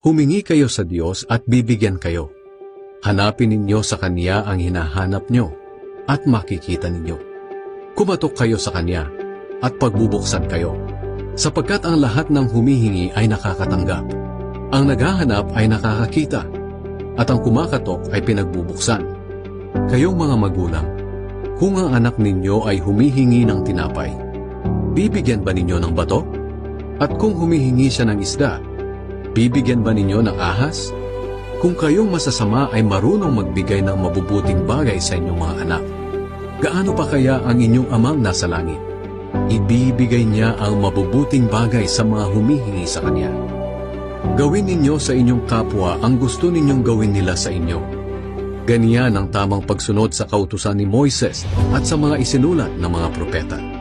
Humingi kayo sa Diyos at bibigyan kayo. Hanapin ninyo sa Kanya ang hinahanap nyo at makikita ninyo. Kumatok kayo sa Kanya at pagbubuksan kayo. Sapagkat ang lahat ng humihingi ay nakakatanggap. Ang naghahanap ay nakakakita. At ang kumakatok ay pinagbubuksan. Kayong mga magulang, kung ang anak ninyo ay humihingi ng tinapay, bibigyan ba ninyo ng bato? At kung humihingi siya ng isda, bibigyan ba ninyo ng ahas? Kung kayong masasama ay marunong magbigay ng mabubuting bagay sa inyong mga anak, gaano pa kaya ang inyong amang nasa langit? Ibibigay niya ang mabubuting bagay sa mga humihingi sa Kanya. Gawin ninyo sa inyong kapwa ang gusto ninyong gawin nila sa inyo. Ganyan ang tamang pagsunod sa kautusan ni Moises at sa mga isinulat ng mga propeta.